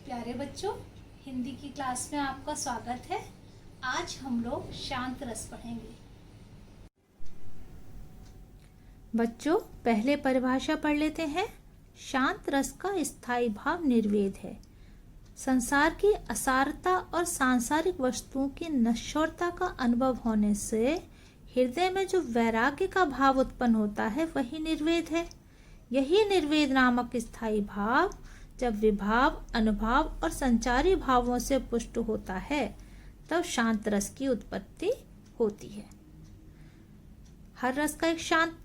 प्यारे बच्चों, हिंदी की क्लास में आपका स्वागत है। आज हम लोग शांत रस पढ़ेंगे। बच्चों, पहले परिभाषा पढ़ लेते हैं। शांत रस का स्थायी भाव निर्वेद है। संसार की असारता और सांसारिक वस्तुओं की नश्वरता का अनुभव होने से हृदय में जो वैराग्य का भाव उत्पन्न होता है वही निर्वेद है। यही निर्वेद नामक स्थायी भाव जब विभाव, अनुभाव और संचारी भावों से पुष्ट होता है तब शांत रस की उत्पत्ति होती है। हर रस का एक शांत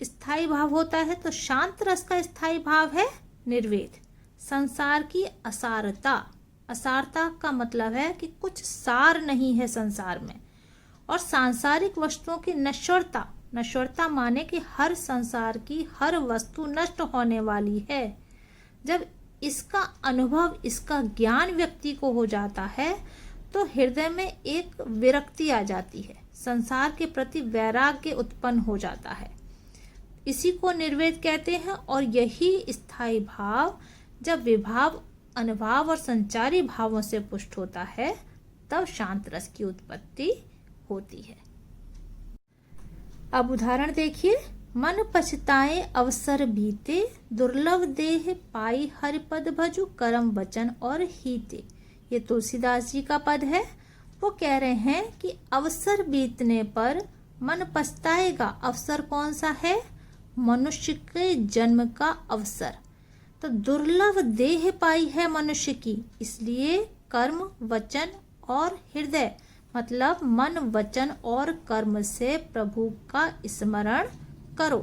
स्थायी भाव होता है, तो शांत रस का स्थायी भाव है निर्वेद। संसार की असारता, असारता का मतलब है कि कुछ सार नहीं है संसार में, और सांसारिक वस्तुओं की नश्वरता, नश्वरता माने कि हर संसार की हर वस्तु नष्ट होने वाली है। जब इसका अनुभव, इसका ज्ञान व्यक्ति को हो जाता है तो हृदय में एक विरक्ति आ जाती है, संसार के प्रति वैराग्य उत्पन्न हो जाता है। इसी को निर्वेद कहते हैं। और यही स्थायी भाव जब विभाव, अनुभाव और संचारी भावों से पुष्ट होता है तब शांत रस की उत्पत्ति होती है। अब उदाहरण देखिए। मन पछताए अवसर बीते, दुर्लभ देह पाई हरिपद भजु करम वचन और हीते। ये तुलसीदास जी का पद है। वो कह रहे हैं कि अवसर बीतने पर मन पछताएगा। अवसर कौन सा है? मनुष्य के जन्म का अवसर। तो दुर्लभ देह पाई है मनुष्य की, इसलिए कर्म, वचन और हृदय, मतलब मन, वचन और कर्म से प्रभु का स्मरण करो।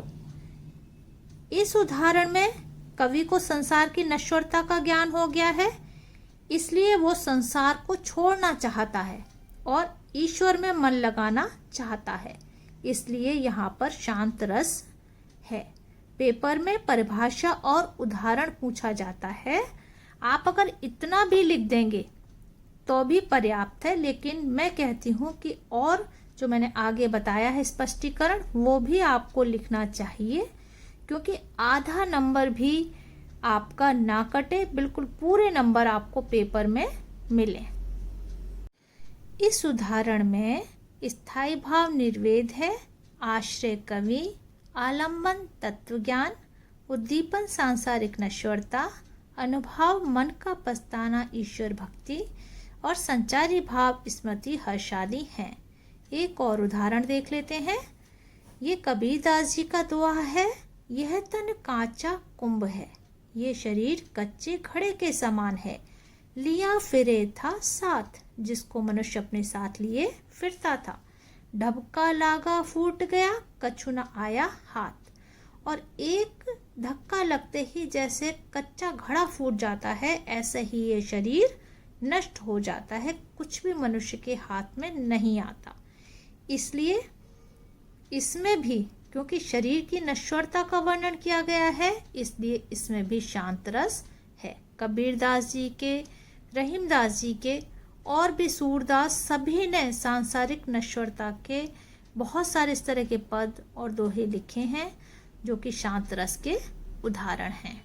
इस उदाहरण में कवि को संसार की नश्वरता का ज्ञान हो गया है, इसलिए वो संसार को छोड़ना चाहता है और ईश्वर में मन लगाना चाहता है। इसलिए यहाँ पर शांत रस है। पेपर में परिभाषा और उदाहरण पूछा जाता है। आप अगर इतना भी लिख देंगे तो भी पर्याप्त है, लेकिन मैं कहती हूँ कि और जो मैंने आगे बताया है स्पष्टीकरण, वो भी आपको लिखना चाहिए, क्योंकि आधा नंबर भी आपका ना कटे, बिल्कुल पूरे नंबर आपको पेपर में मिले। इस उदाहरण में स्थायी भाव निर्वेद है, आश्रय कवि, आलंबन तत्वज्ञान, उद्दीपन सांसारिक नश्वरता, अनुभाव मन का पछताना ईश्वर भक्ति और संचारी भाव स्मृति हर्षादि हैं। एक और उदाहरण देख लेते हैं। ये कबीरदास जी का दोहा है। यह तन कांचा कुंभ है, ये शरीर कच्चे घड़े के समान है। लिया फिरे था साथ, जिसको मनुष्य अपने साथ लिए फिरता था। ढबका लागा फूट गया, कछु न आया हाथ। और एक धक्का लगते ही जैसे कच्चा घड़ा फूट जाता है, ऐसे ही ये शरीर नष्ट हो जाता है, कुछ भी मनुष्य के हाथ में नहीं आता। इसलिए इसमें भी, क्योंकि शरीर की नश्वरता का वर्णन किया गया है, इसलिए इसमें भी शांत रस है। कबीरदास जी के, रहीमदास जी के और भी सूरदास, सभी ने सांसारिक नश्वरता के बहुत सारे इस तरह के पद और दोहे लिखे हैं जो कि शांत रस के उदाहरण हैं।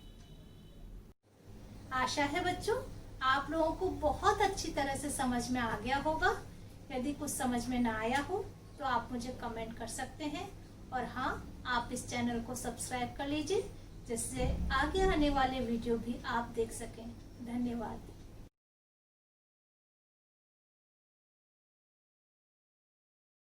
आशा है बच्चों आप लोगों को बहुत अच्छी तरह से समझ में आ गया होगा। यदि कुछ समझ में ना आया हो तो आप मुझे कमेंट कर सकते हैं। और हाँ, आप इस चैनल को सब्सक्राइब कर लीजिए, जिससे आगे आने वाले वीडियो भी आप देख सकें। धन्यवाद।